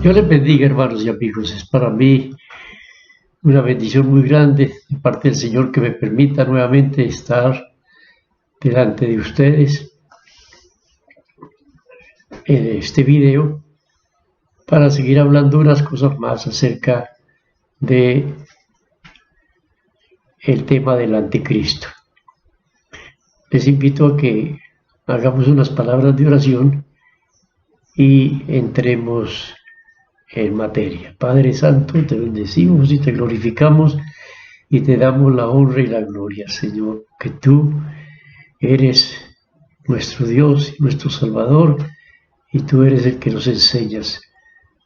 Dios les bendiga, hermanos y amigos. Es para mí una bendición muy grande de parte del Señor que me permita nuevamente estar delante de ustedes en este video para seguir hablando unas cosas más acerca de el tema del anticristo. Les invito a que hagamos unas palabras de oración y entremos en materia. Padre Santo, te bendecimos y te glorificamos y te damos la honra y la gloria, Señor, que tú eres nuestro Dios y nuestro Salvador y tú eres el que nos enseñas.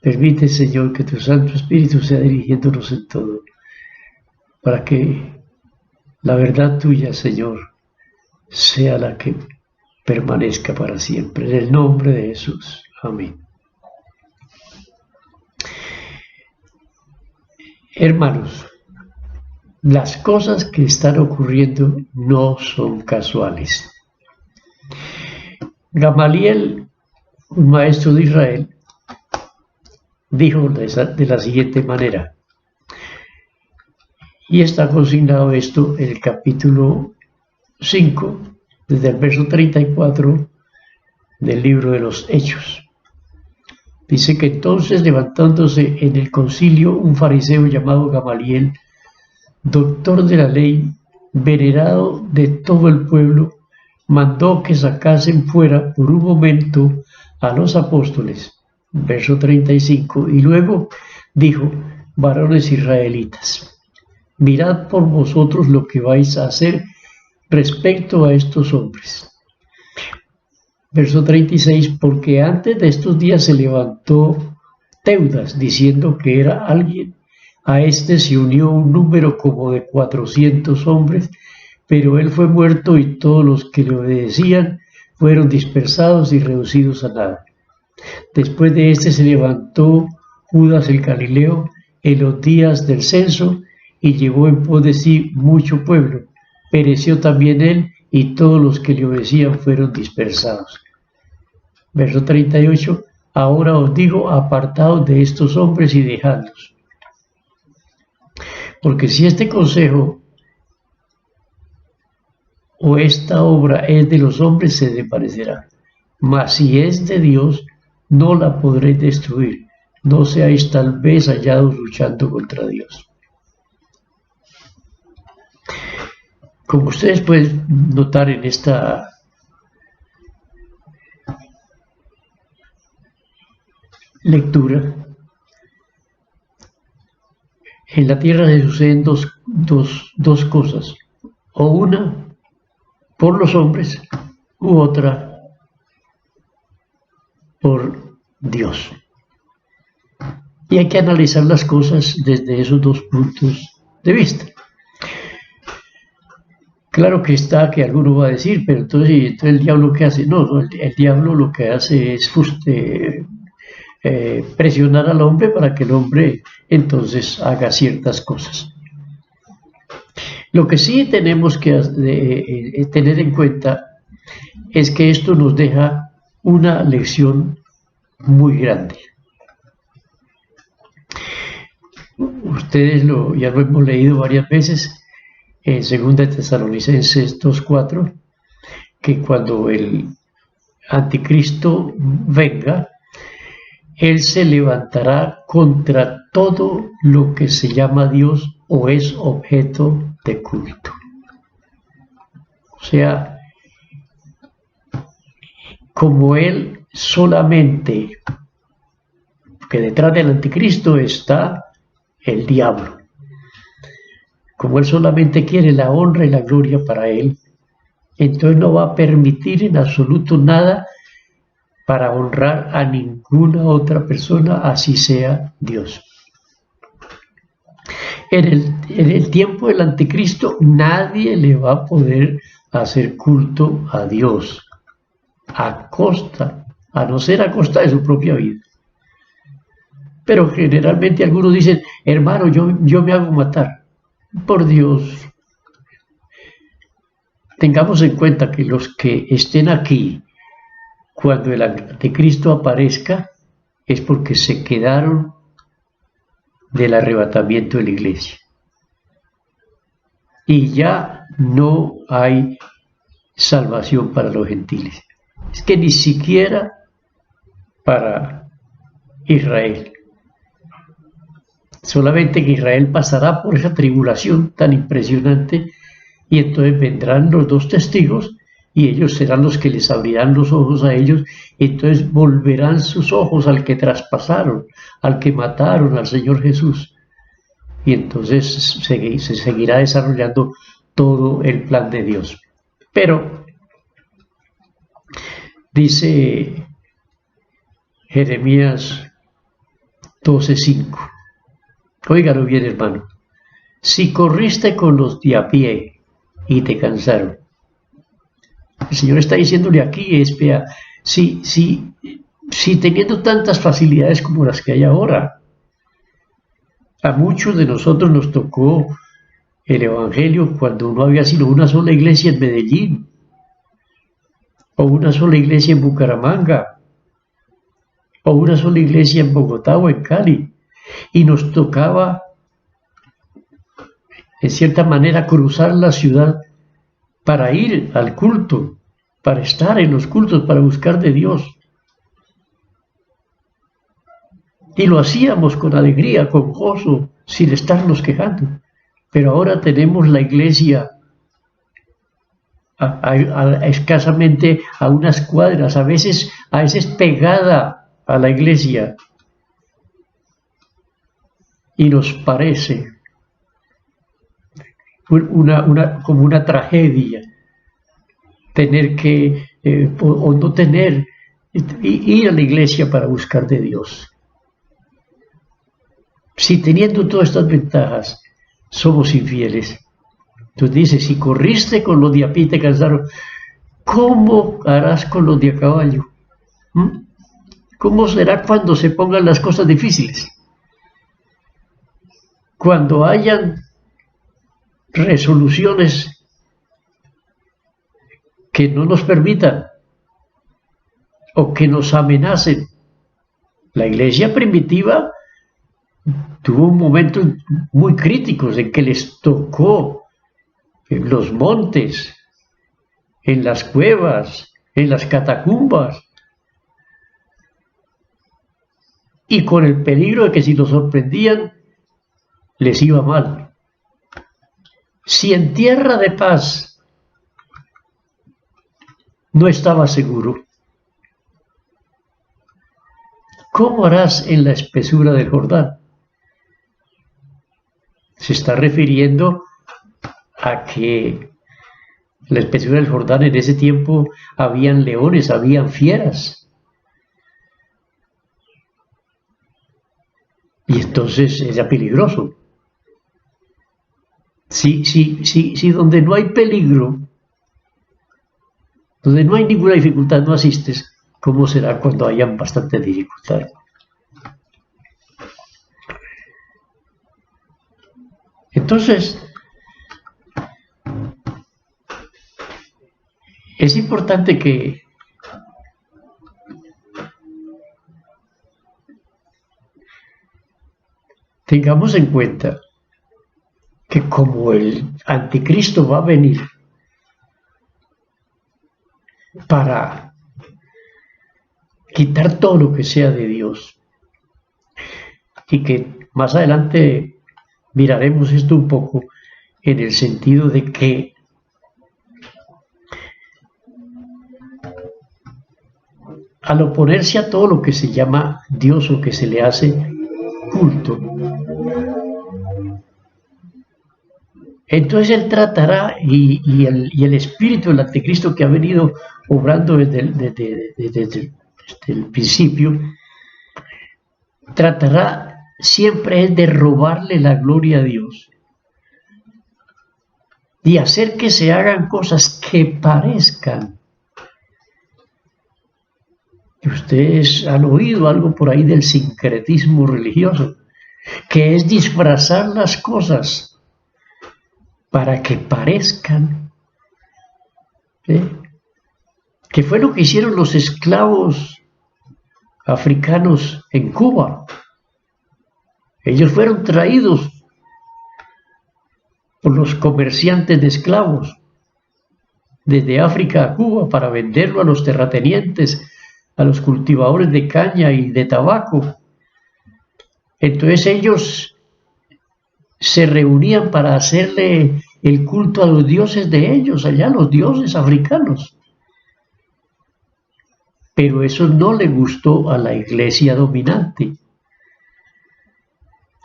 Permite, Señor, que tu Santo Espíritu sea dirigiéndonos en todo, para que la verdad tuya, Señor, sea la que permanezca para siempre. En el nombre de Jesús. Amén. Hermanos, las cosas que están ocurriendo no son casuales. Gamaliel, un maestro de Israel, dijo de la siguiente manera, y está consignado esto en el capítulo 5, desde el verso 34 del libro de los Hechos. Dice que entonces, levantándose en el concilio un fariseo llamado Gamaliel, doctor de la ley, venerado de todo el pueblo, mandó que sacasen fuera por un momento a los apóstoles, verso 35, y luego dijo, varones israelitas, mirad por vosotros lo que vais a hacer respecto a estos hombres. Verso 36, porque antes de estos días se levantó Teudas, diciendo que era alguien. A este se unió un número como de 400 hombres, pero él fue muerto y todos los que le obedecían fueron dispersados y reducidos a nada. Después de este se levantó Judas el Galileo en los días del censo y llevó en pos de sí mucho pueblo. Pereció también él y todos los que le obedecían fueron dispersados. Verso 38, ahora os digo, apartaos de estos hombres y dejadlos. Porque si este consejo o esta obra es de los hombres, se desvanecerá. Mas si es de Dios, no la podréis destruir. No seáis tal vez hallados luchando contra Dios. Como ustedes pueden notar en esta lectura, en la tierra se suceden dos cosas, o una por los hombres u otra por Dios. Y hay que analizar las cosas desde esos dos puntos de vista. Claro que está que alguno va a decir, pero entonces el diablo ¿qué hace? No, el diablo lo que hace es presionar al hombre para que el hombre entonces haga ciertas cosas. Lo que sí tenemos que tener en cuenta es que esto nos deja una lección muy grande. Ustedes ya lo hemos leído varias veces en 2 Tesalonicenses 2:4, que cuando el anticristo venga, él se levantará contra todo lo que se llama Dios o es objeto de culto. O sea, como él solamente, que detrás del anticristo está el diablo, como él solamente quiere la honra y la gloria para él, entonces no va a permitir en absoluto nada para honrar a ninguna otra persona, así sea Dios. En el tiempo del anticristo nadie le va a poder hacer culto a Dios a no ser a costa de su propia vida. Pero generalmente algunos dicen, hermano, yo me hago matar. Por Dios, tengamos en cuenta que los que estén aquí cuando el anticristo aparezca, es porque se quedaron del arrebatamiento de la iglesia. Y ya no hay salvación para los gentiles. Es que ni siquiera para Israel. Solamente que Israel pasará por esa tribulación tan impresionante y entonces vendrán los dos testigos y ellos serán los que les abrirán los ojos a ellos y entonces volverán sus ojos al que traspasaron, al que mataron, al Señor Jesús. Y entonces se seguirá desarrollando todo el plan de Dios. Pero dice Jeremías 12:5. Óigalo bien, hermano. Si corriste con los de a pie y te cansaron. El Señor está diciéndole aquí, vea, si teniendo tantas facilidades como las que hay ahora, a muchos de nosotros nos tocó el Evangelio cuando no había sino una sola iglesia en Medellín, o una sola iglesia en Bucaramanga, o una sola iglesia en Bogotá o en Cali, y nos tocaba, en cierta manera, cruzar la ciudad para ir al culto, para estar en los cultos, para buscar de Dios. Y lo hacíamos con alegría, con gozo, sin estarnos quejando. Pero ahora tenemos la iglesia escasamente a unas cuadras, a veces pegada a la iglesia. Y nos parece como una tragedia tener que, o no tener, ir a la iglesia para buscar de Dios. Si teniendo todas estas ventajas somos infieles, entonces dice, si corriste con los de a pie y te cansaron, ¿cómo harás con los de a caballo? ¿Cómo será cuando se pongan las cosas difíciles? Cuando hayan resoluciones que no nos permitan o que nos amenacen. La iglesia primitiva tuvo momentos muy críticos en que les tocó en los montes, en las cuevas, en las catacumbas, y con el peligro de que si los sorprendían, les iba mal. Si en tierra de paz no estaba seguro, ¿cómo harás en la espesura del Jordán? Se está refiriendo a que la espesura del Jordán en ese tiempo habían leones, habían fieras. Y entonces era peligroso. Si donde no hay peligro, donde no hay ninguna dificultad, no asistes, ¿cómo será cuando hayan bastante dificultad? Entonces, es importante que tengamos en cuenta que como el anticristo va a venir para quitar todo lo que sea de Dios, y que más adelante miraremos esto un poco en el sentido de que al oponerse a todo lo que se llama Dios o que se le hace culto, entonces él tratará, y el espíritu del anticristo que ha venido obrando desde el principio, tratará siempre de robarle la gloria a Dios y hacer que se hagan cosas que parezcan. Ustedes han oído algo por ahí del sincretismo religioso, que es disfrazar las cosas para que parezcan, que fue lo que hicieron los esclavos africanos en Cuba. Ellos fueron traídos por los comerciantes de esclavos desde África a Cuba para venderlo a los terratenientes, a los cultivadores de caña y de tabaco. Entonces ellos se reunían para hacerle el culto a los dioses de ellos, allá los dioses africanos. Pero eso no le gustó a la iglesia dominante.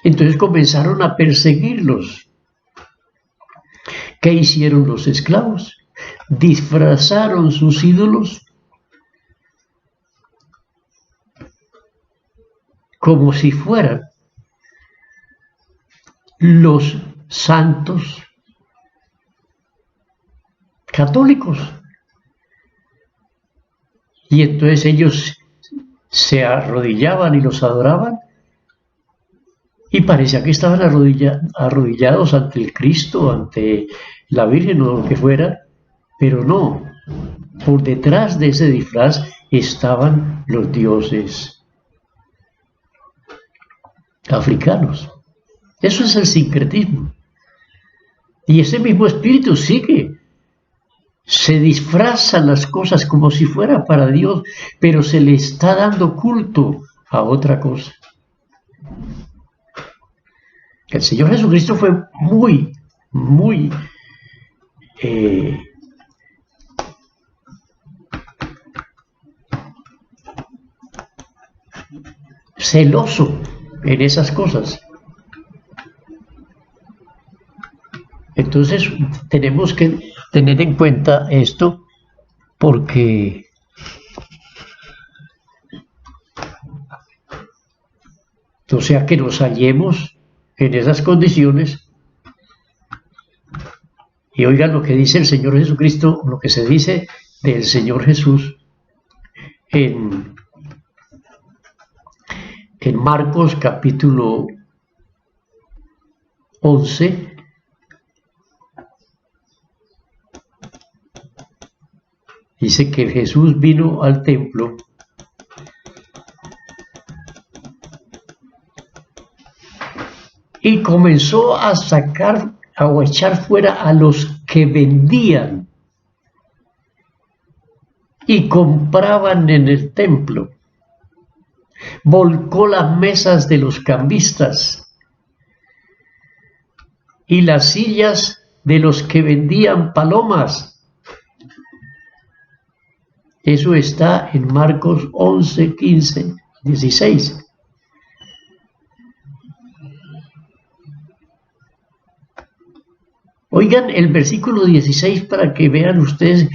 Entonces comenzaron a perseguirlos. ¿Qué hicieron los esclavos? Disfrazaron sus ídolos como si fueran los santos católicos. Y entonces ellos se arrodillaban y los adoraban, y parecía que estaban arrodillados ante el Cristo, ante la Virgen o lo que fuera, pero no. Por detrás de ese disfraz estaban los dioses africanos. Eso es el sincretismo. Y ese mismo espíritu sigue. Se disfrazan las cosas como si fuera para Dios, pero se le está dando culto a otra cosa. El Señor Jesucristo fue muy celoso en esas cosas. Entonces tenemos que tener en cuenta esto, porque no sea que nos hallemos en esas condiciones. Y oigan lo que dice el Señor Jesucristo, lo que se dice del Señor Jesús en Marcos capítulo 11. Dice que Jesús vino al templo y comenzó a sacar o echar fuera a los que vendían y compraban en el templo. Volcó las mesas de los cambistas y las sillas de los que vendían palomas. Eso está en Marcos 11, 15, 16. Oigan el versículo 16 para que vean ustedes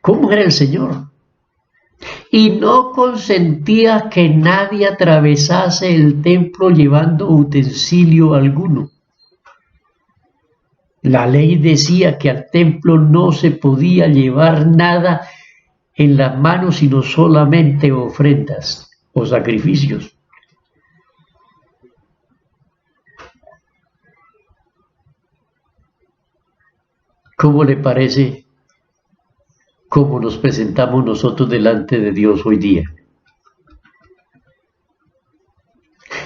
cómo era el Señor. Y no consentía que nadie atravesase el templo llevando utensilio alguno. La ley decía que al templo no se podía llevar nada en las manos, sino solamente ofrendas o sacrificios. ¿Cómo le parece cómo nos presentamos nosotros delante de Dios hoy día?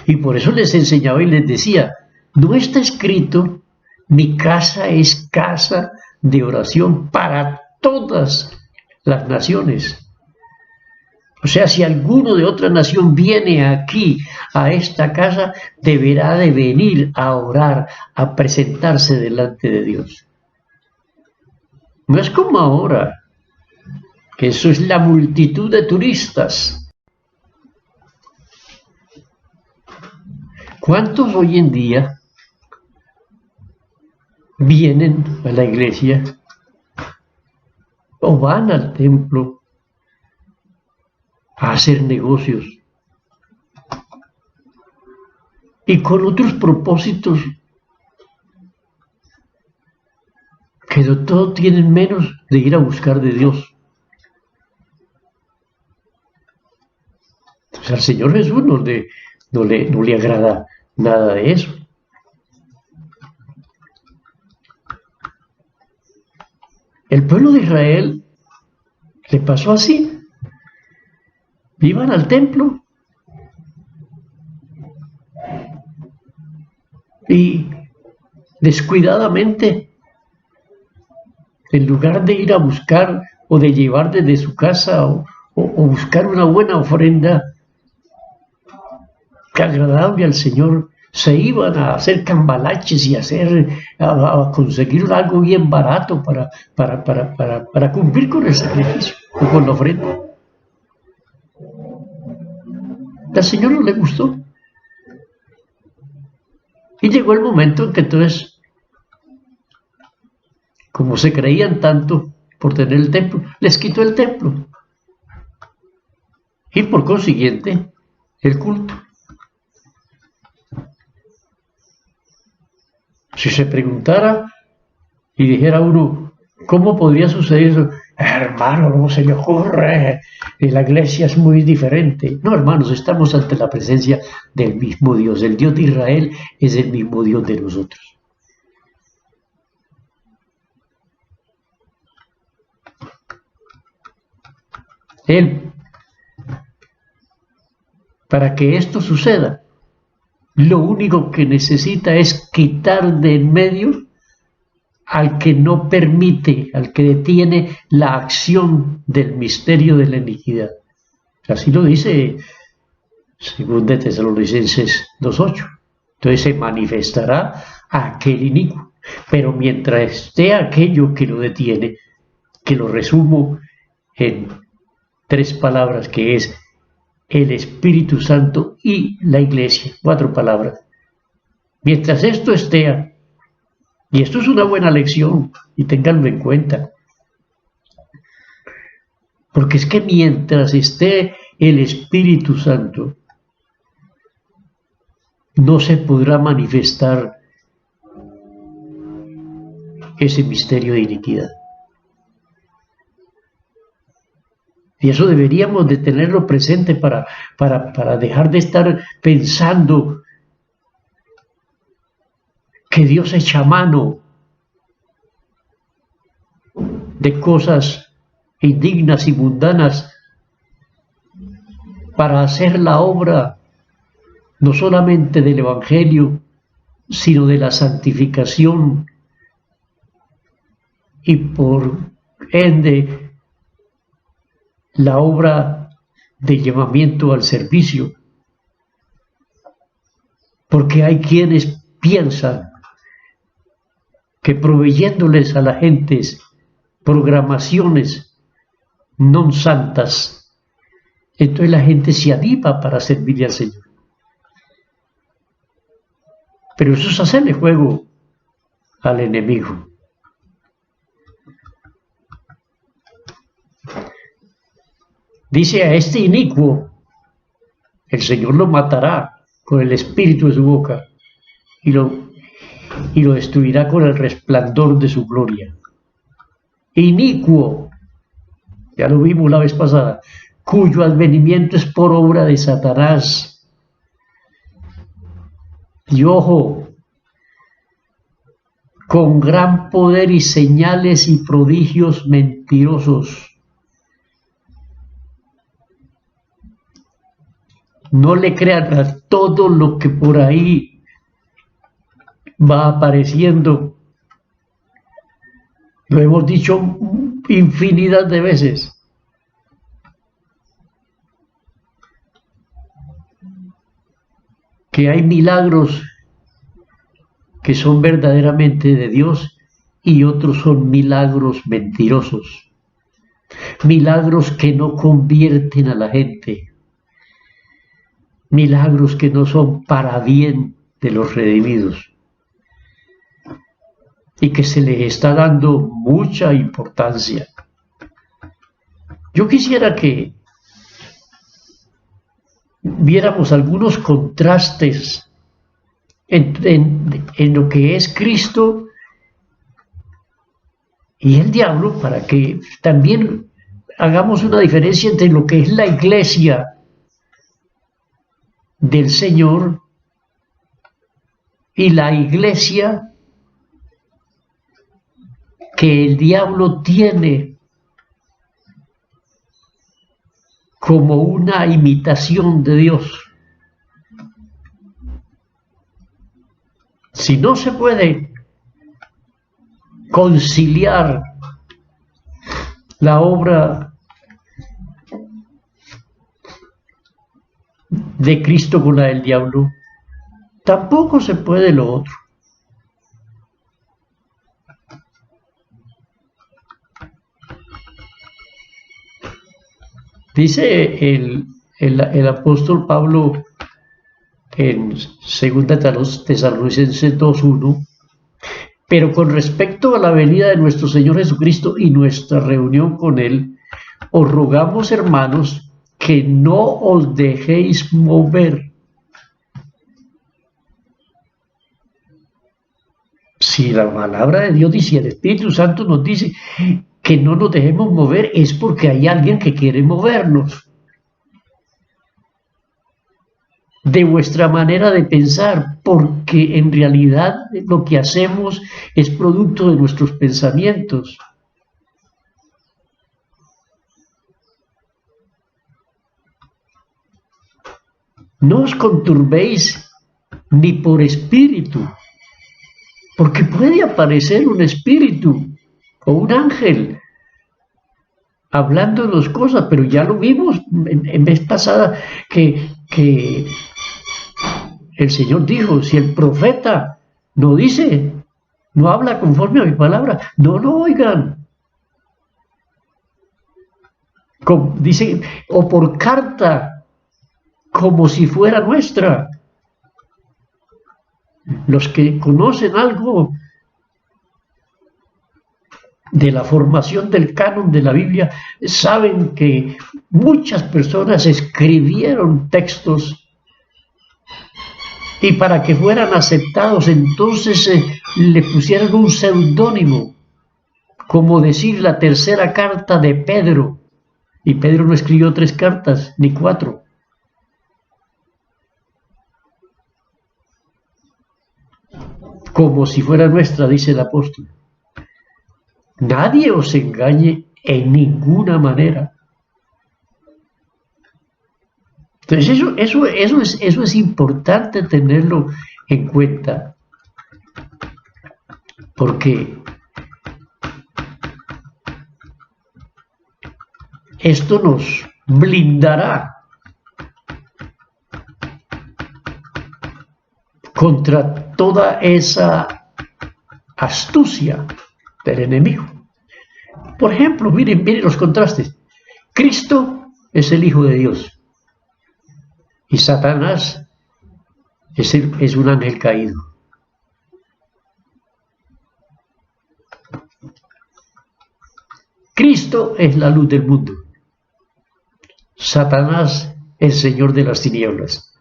Y por eso les enseñaba y les decía, no está escrito: mi casa es casa de oración para todas las naciones. O sea, si alguno de otra nación viene aquí a esta casa, deberá de venir a orar, a presentarse delante de Dios. No es como ahora, que eso es la multitud de turistas. ¿Cuántos hoy en día vienen a la iglesia o van al templo a hacer negocios y con otros propósitos que de todo tienen menos de ir a buscar de Dios? O sea, al Señor Jesús no le agrada nada de eso. El pueblo de Israel le pasó así. iban al templo y descuidadamente, en lugar de ir a buscar o de llevar desde su casa o buscar una buena ofrenda agradable al Señor, se iban a hacer cambalaches y a conseguir algo bien barato para cumplir con el sacrificio o con la ofrenda. Al Señor no le gustó. Y llegó el momento en que entonces, como se creían tanto por tener el templo, les quitó el templo. Y por consiguiente, el culto. Si se preguntara y dijera uno, ¿cómo podría suceder eso? Hermano, no se le ocurre, la iglesia es muy diferente. No, hermanos, estamos ante la presencia del mismo Dios. El Dios de Israel es el mismo Dios de nosotros. Él, para que esto suceda, lo único que necesita es quitar de en medio al que no permite, al que detiene la acción del misterio de la iniquidad. Así lo dice 2 Tesalonicenses 2:8. Entonces se manifestará aquel inicuo. Pero mientras esté aquello que lo detiene, que lo resumo en 3 palabras, que es el Espíritu Santo y la Iglesia, 4 palabras. Mientras esto esté, y esto es una buena lección, y ténganlo en cuenta, porque es que mientras esté el Espíritu Santo, no se podrá manifestar ese misterio de iniquidad. Y eso deberíamos de tenerlo presente para dejar de estar pensando que Dios echa mano de cosas indignas y mundanas para hacer la obra no solamente del Evangelio, sino de la santificación y por ende la obra de llamamiento al servicio. Porque hay quienes piensan que proveyéndoles a la gente programaciones non santas, entonces la gente se anima para servirle al Señor. Pero eso es hacerle juego al enemigo. Dice: a este inicuo el Señor lo matará con el espíritu de su boca y lo destruirá con el resplandor de su gloria. Inicuo, ya lo vimos la vez pasada, cuyo advenimiento es por obra de Satanás. Y ojo, con gran poder y señales y prodigios mentirosos. No le crean a todo lo que por ahí va apareciendo. Lo hemos dicho infinidad de veces. Que hay milagros que son verdaderamente de Dios y otros son milagros mentirosos. Milagros que no convierten a la gente. Milagros que no son para bien de los redimidos. Y que se les está dando mucha importancia. Yo quisiera que viéramos algunos contrastes en lo que es Cristo y el diablo, para que también hagamos una diferencia entre lo que es la iglesia del Señor y la iglesia que el diablo tiene como una imitación de Dios. Si no se puede conciliar la obra de Cristo con la del diablo, tampoco se puede lo otro. Dice el apóstol Pablo en 2 Tesalonicenses 2:1, pero con respecto a la venida de nuestro Señor Jesucristo y nuestra reunión con Él, os rogamos, hermanos, que no os dejéis mover. Si la palabra de Dios dice, el Espíritu Santo nos dice que no nos dejemos mover, es porque hay alguien que quiere movernos de vuestra manera de pensar, porque en realidad lo que hacemos es producto de nuestros pensamientos. No os conturbéis ni por espíritu, porque puede aparecer un espíritu o un ángel hablándonos cosas, pero ya lo vimos en vez pasada que el Señor dijo, si el profeta no dice, no habla conforme a mi palabra, no lo oigan. Dice, o por carta, como si fuera nuestra. Los que conocen algo de la formación del canon de la Biblia saben que muchas personas escribieron textos y para que fueran aceptados entonces le pusieron un seudónimo, como decir la tercera carta de Pedro, y Pedro no escribió 3 cartas ni 4. Como si fuera nuestra, dice el apóstol. Nadie os engañe en ninguna manera. Entonces eso es importante tenerlo en cuenta, porque esto nos blindará contra toda esa astucia del enemigo. Por ejemplo, miren los contrastes. Cristo es el Hijo de Dios y Satanás es un ángel caído. Cristo es la luz del mundo. Satanás es el Señor de las tinieblas.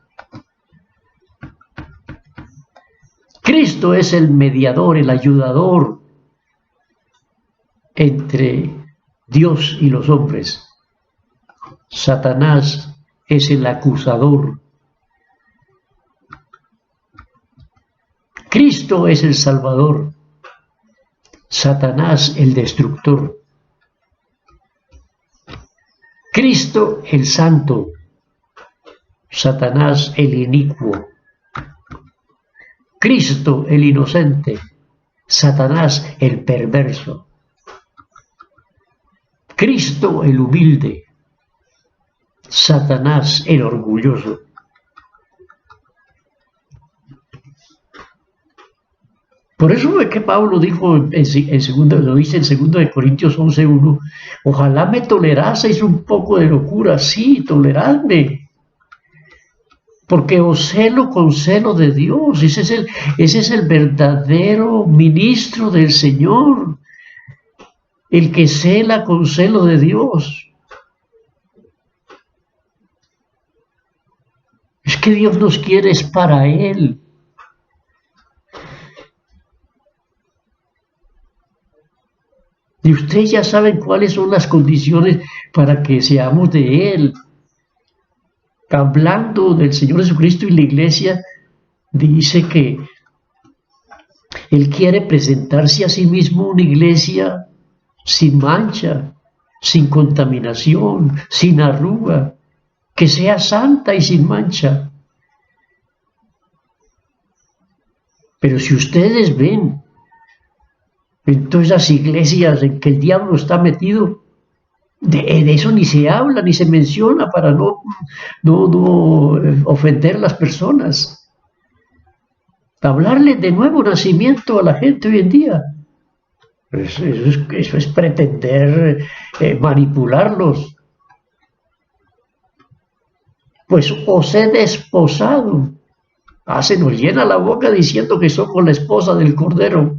Cristo es el mediador, el ayudador entre Dios y los hombres. Satanás es el acusador. Cristo es el Salvador. Satanás el destructor. Cristo el Santo. Satanás el inicuo. Cristo el inocente. Satanás el perverso. Cristo el humilde. Satanás el orgulloso. Por eso es que Pablo dijo lo dice en 2 Corintios 11:1, ojalá me toleraseis un poco de locura, sí, toleradme, porque os celo con celo de Dios. Ese es el verdadero ministro del Señor, el que cela con celo de Dios. Es que Dios nos quiere es para Él. Y ustedes ya saben cuáles son las condiciones para que seamos de Él. Hablando del Señor Jesucristo y la Iglesia, dice que Él quiere presentarse a sí mismo una iglesia sin mancha, sin contaminación, sin arruga, que sea santa y sin mancha. Pero si ustedes ven en todas esas iglesias en que el diablo está metido, de eso ni se habla, ni se menciona para no ofender a las personas. Hablarle de nuevo nacimiento a la gente hoy en día, eso es pretender manipularlos. Pues os he desposado. Se nos llena la boca diciendo que somos la esposa del Cordero.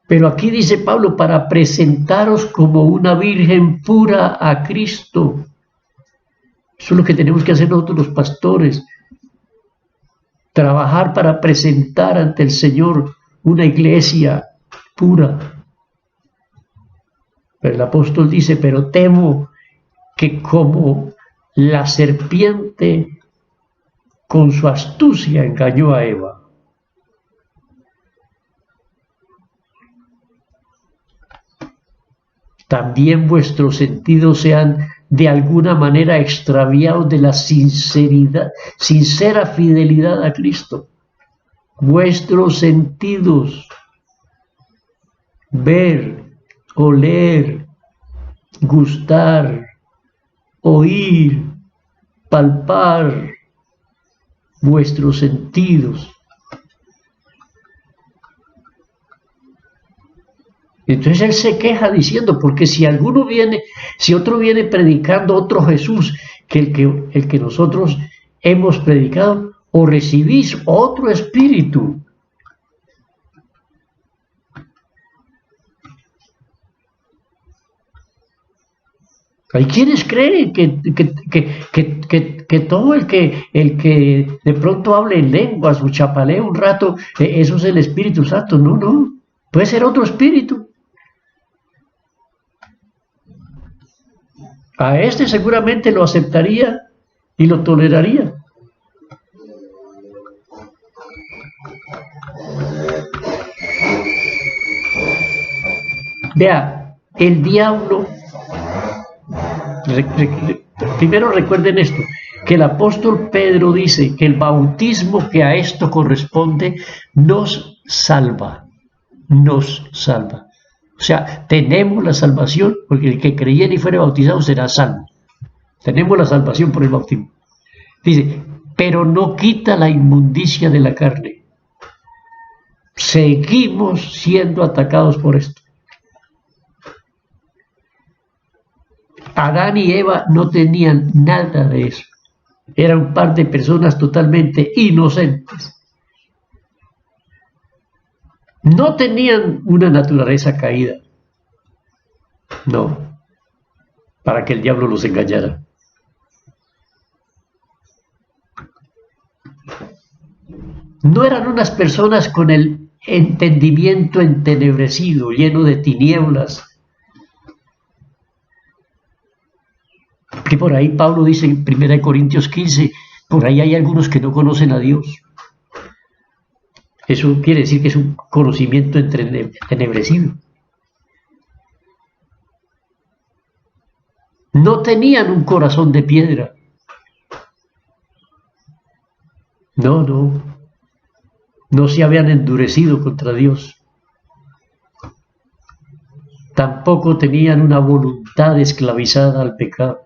Pero aquí dice Pablo, para presentaros como una virgen pura a Cristo. Eso es lo que tenemos que hacer nosotros los pastores. Trabajar para presentar ante el Señor una iglesia pura. Pero el apóstol dice, pero temo que como la serpiente con su astucia engañó a Eva. También vuestros sentidos sean de alguna manera extraviados de la sincera fidelidad a Cristo. Vuestros sentidos, ver, oler, gustar, oír, palpar, vuestros sentidos. Entonces él se queja diciendo, porque si otro viene predicando otro Jesús que el que nosotros hemos predicado, o recibís otro espíritu. Hay quienes creen que todo el que de pronto hable en lenguas o chapalee un rato, eso es el Espíritu Santo. No, puede ser otro espíritu. A este seguramente lo aceptaría y lo toleraría. Vea, el diablo, primero recuerden esto, que el apóstol Pedro dice que el bautismo que a esto corresponde nos salva. O sea, tenemos la salvación, porque el que creyera y fuera bautizado será salvo. Tenemos la salvación por el bautismo. Dice, pero no quita la inmundicia de la carne. Seguimos siendo atacados por esto. Adán y Eva no tenían nada de eso. Eran un par de personas totalmente inocentes. No tenían una naturaleza caída. No. Para que el diablo los engañara. No eran unas personas con el entendimiento entenebrecido, lleno de tinieblas. Que por ahí Pablo dice en 1 Corintios 15, por ahí hay algunos que no conocen a Dios. Eso quiere decir que es un conocimiento entenebrecido. No tenían un corazón de piedra. No se habían endurecido contra Dios. Tampoco tenían una voluntad esclavizada al pecado.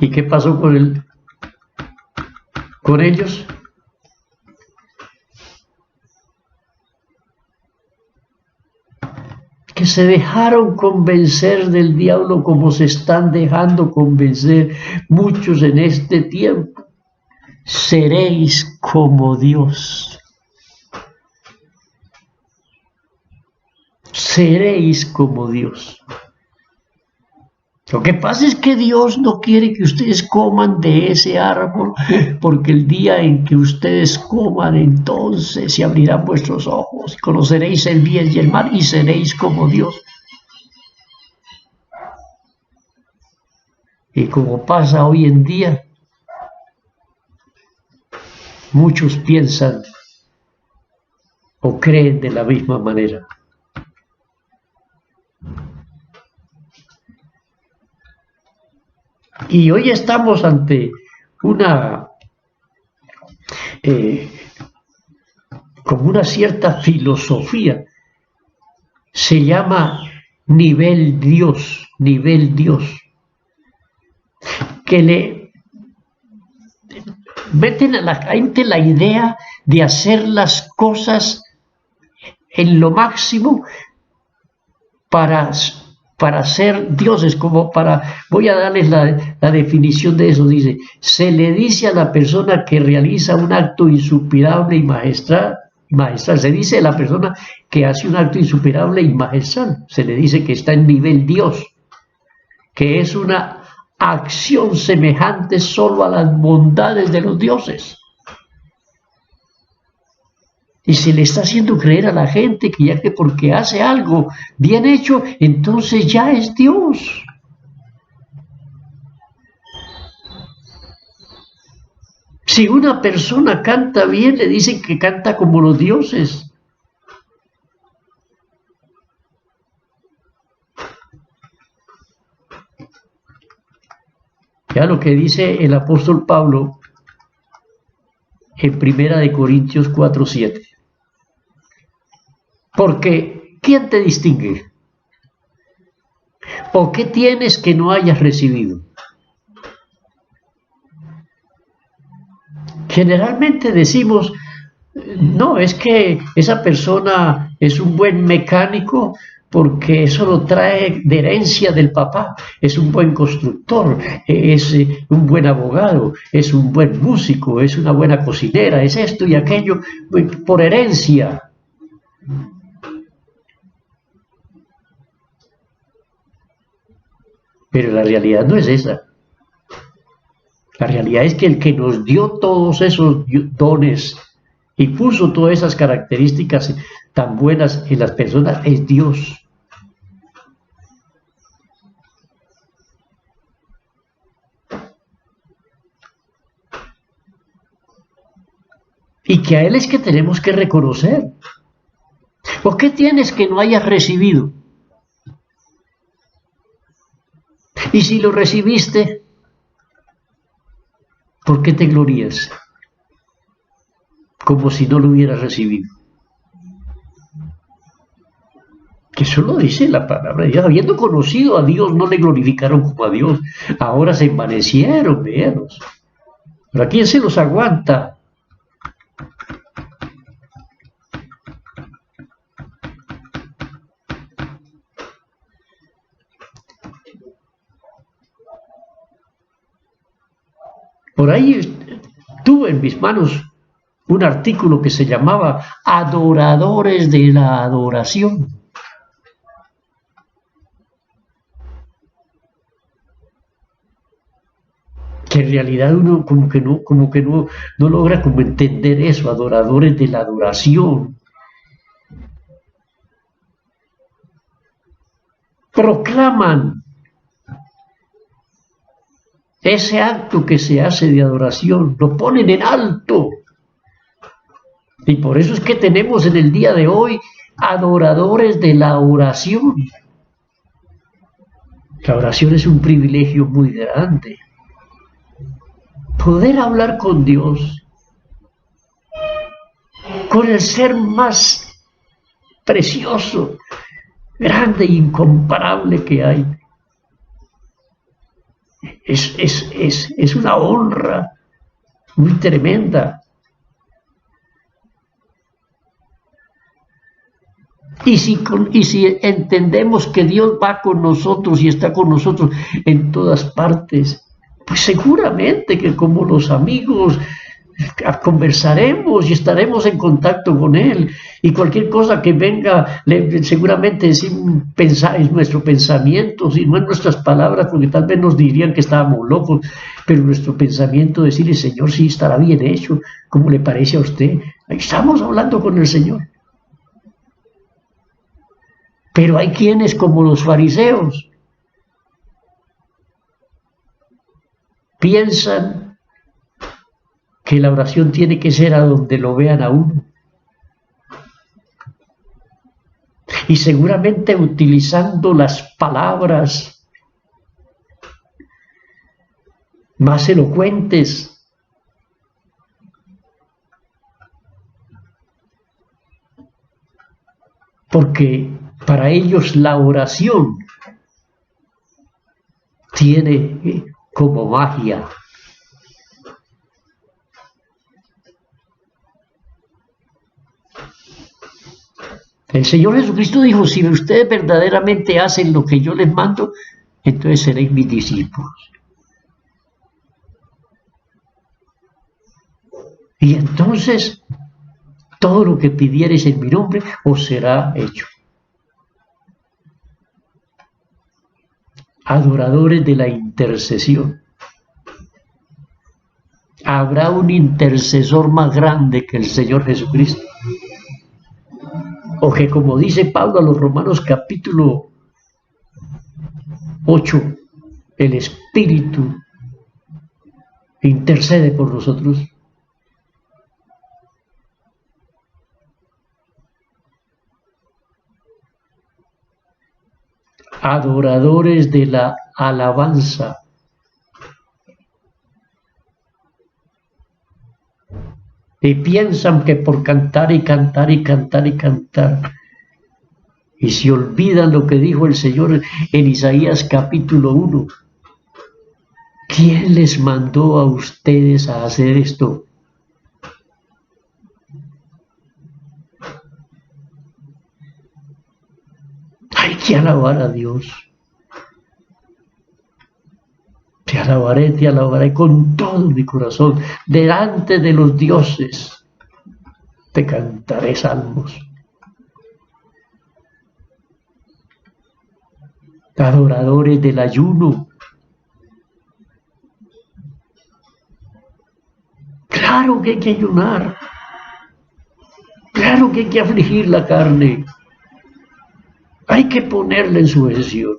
¿Y qué pasó con ellos? Que se dejaron convencer del diablo como se están dejando convencer muchos en este tiempo. Seréis como Dios. Seréis como Dios. Lo que pasa es que Dios no quiere que ustedes coman de ese árbol, porque el día en que ustedes coman, entonces se abrirán vuestros ojos, y conoceréis el bien y el mal, y seréis como Dios. Y como pasa hoy en día, muchos piensan o creen de la misma manera. Y hoy estamos ante una como una cierta filosofía, se llama nivel Dios, que le meten a la gente la idea de hacer las cosas en lo máximo para ser dioses, como voy a darles la definición de eso, dice, se le dice a la persona que realiza un acto insuperable y magistral, se dice a la persona que hace un acto insuperable y magistral, se le dice que está en nivel Dios, que es una acción semejante solo a las bondades de los dioses. Y se le está haciendo creer a la gente que ya que porque hace algo bien hecho, entonces ya es Dios. Si una persona canta bien, le dicen que canta como los dioses. Ya lo que dice el apóstol Pablo en 1 Corintios 4:7. Porque, ¿quién te distingue? ¿O qué tienes que no hayas recibido? Generalmente decimos, no, es que esa persona es un buen mecánico porque eso lo trae de herencia del papá, es un buen constructor, es un buen abogado, es un buen músico, es una buena cocinera, es esto y aquello, por herencia. Pero la realidad no es esa. La realidad es que el que nos dio todos esos dones y puso todas esas características tan buenas en las personas es Dios. Y que a Él es que tenemos que reconocer. ¿Por qué tienes que no hayas recibido? Y si lo recibiste, ¿por qué te glorías? Como si no lo hubieras recibido. Que eso lo dice la palabra de Dios. Habiendo conocido a Dios, no le glorificaron como a Dios. Ahora se envanecieron, veamos. ¿Pero a quién se los aguanta? Por ahí tuve en mis manos un artículo que se llamaba Adoradores de la Adoración. Que en realidad uno como que no logra como entender eso, adoradores de la adoración. Proclaman ese acto que se hace de adoración, lo ponen en alto. Y por eso es que tenemos en el día de hoy adoradores de la oración. La oración es un privilegio muy grande. Poder hablar con Dios, con el ser más precioso, grande e incomparable que hay. Es una honra muy tremenda. Y si entendemos que Dios va con nosotros y está con nosotros en todas partes, pues seguramente que como los amigos conversaremos y estaremos en contacto con Él. Y cualquier cosa que venga, seguramente sin pensar en nuestro pensamiento, si no en nuestras palabras, porque tal vez nos dirían que estábamos locos, pero nuestro pensamiento decirle, Señor, sí estará bien hecho, ¿cómo le parece a usted? Ahí estamos hablando con el Señor. Pero hay quienes, como los fariseos, piensan que la oración tiene que ser a donde lo vean a uno. y seguramente utilizando las palabras más elocuentes, porque para ellos la oración tiene como magia. El Señor Jesucristo dijo: si ustedes verdaderamente hacen lo que yo les mando, entonces seréis mis discípulos. Y entonces todo lo que pidiereis en mi nombre os será hecho. Adoradores de la intercesión. ¿Habrá un intercesor más grande que el Señor Jesucristo? O que, como dice Pablo a los Romanos capítulo 8, el Espíritu intercede por nosotros. Adoradores de la alabanza. Y piensan que por cantar y cantar y cantar y cantar, y se olvidan lo que dijo el Señor en Isaías capítulo 1. ¿Quién les mandó a ustedes a hacer esto? Hay que alabar a Dios. Te alabaré con todo mi corazón. Delante de los dioses te cantaré salmos. Adoradores del ayuno. Claro que hay que ayunar. Claro que hay que afligir la carne. Hay que ponerla en sujeción.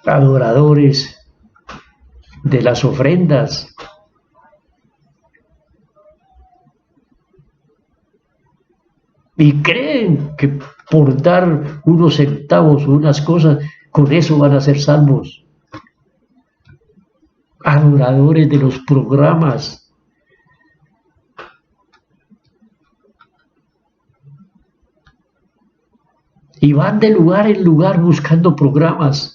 Adoradores de las ofrendas. Y creen que por dar unos centavos o unas cosas, con eso van a ser salvos. Adoradores de los programas. Y van de lugar en lugar buscando programas.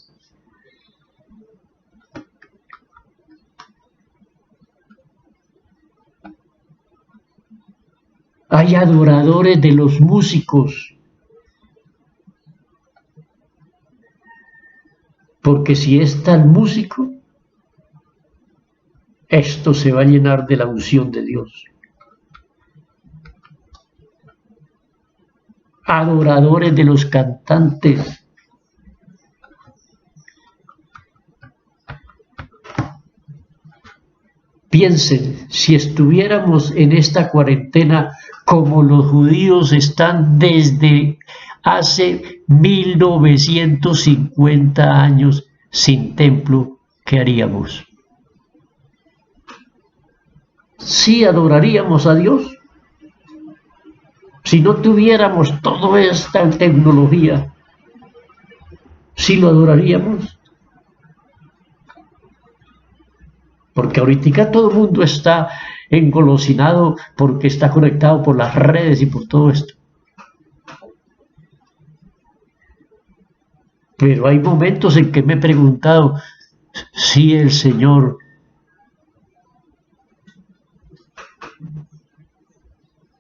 Hay adoradores de los músicos. Porque si es tal músico, esto se va a llenar de la unción de Dios. Adoradores de los cantantes. Piensen, si estuviéramos en esta cuarentena como los judíos están desde hace 1950 años sin templo, ¿qué haríamos? ¿Sí adoraríamos a Dios? Si no tuviéramos toda esta tecnología, ¿sí lo adoraríamos? Porque ahorita todo el mundo está engolosinado porque está conectado por las redes y por todo esto. Pero hay momentos en que me he preguntado si el Señor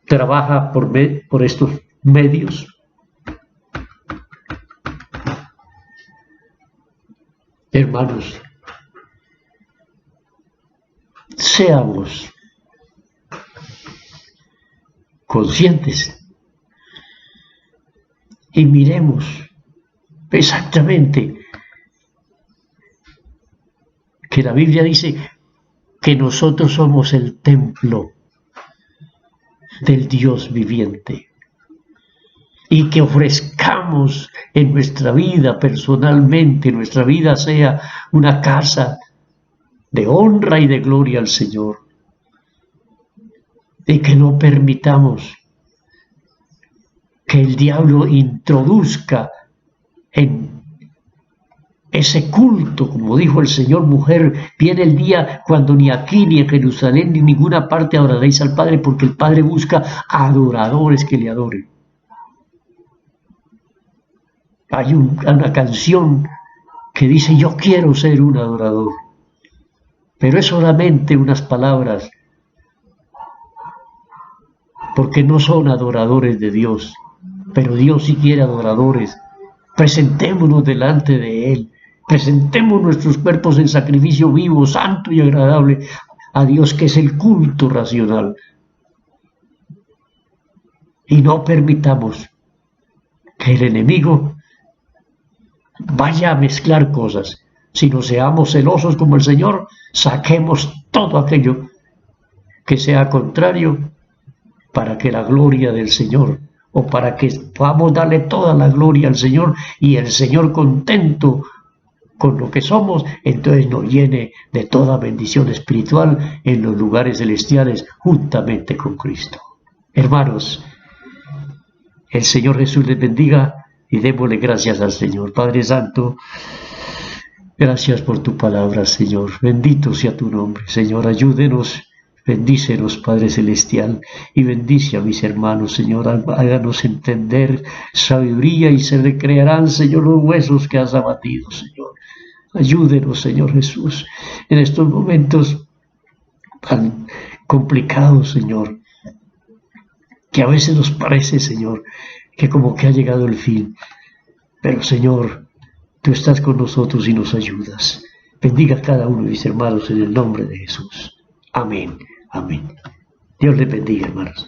trabaja por estos medios. Hermanos, seamos conscientes y miremos exactamente que la Biblia dice que nosotros somos el templo del Dios viviente y que ofrezcamos en nuestra vida personalmente, nuestra vida sea una casa de honra y de gloria al Señor, y que no permitamos que el diablo introduzca en ese culto, como dijo el Señor, mujer, viene el día cuando ni aquí, ni en Jerusalén, ni en ninguna parte adoraréis al Padre, porque el Padre busca adoradores que le adoren. Hay una canción que dice, yo quiero ser un adorador, pero es solamente unas palabras, porque no son adoradores de Dios, pero Dios sí quiere adoradores. Presentémonos delante de Él, presentemos nuestros cuerpos en sacrificio vivo, santo y agradable a Dios, que es el culto racional. Y no permitamos que el enemigo vaya a mezclar cosas, sino seamos celosos como el Señor, saquemos todo aquello que sea contrario para que la gloria del Señor, o para que podamos darle toda la gloria al Señor, y el Señor, contento con lo que somos, entonces nos llene de toda bendición espiritual en los lugares celestiales juntamente con Cristo. Hermanos, el Señor Jesús les bendiga y démosle gracias al Señor. Padre Santo, gracias por tu palabra, Señor. Bendito sea tu nombre, Señor. Ayúdenos, bendícenos, Padre Celestial, y bendice a mis hermanos, Señor. Háganos entender sabiduría y se recrearán, Señor, los huesos que has abatido, Señor. Ayúdenos, Señor Jesús, en estos momentos tan complicados, Señor, que a veces nos parece, Señor, que como que ha llegado el fin. Pero, Señor, tú estás con nosotros y nos ayudas. Bendiga a cada uno de mis hermanos en el nombre de Jesús. Amén. Amén. Dios les bendiga, hermanos.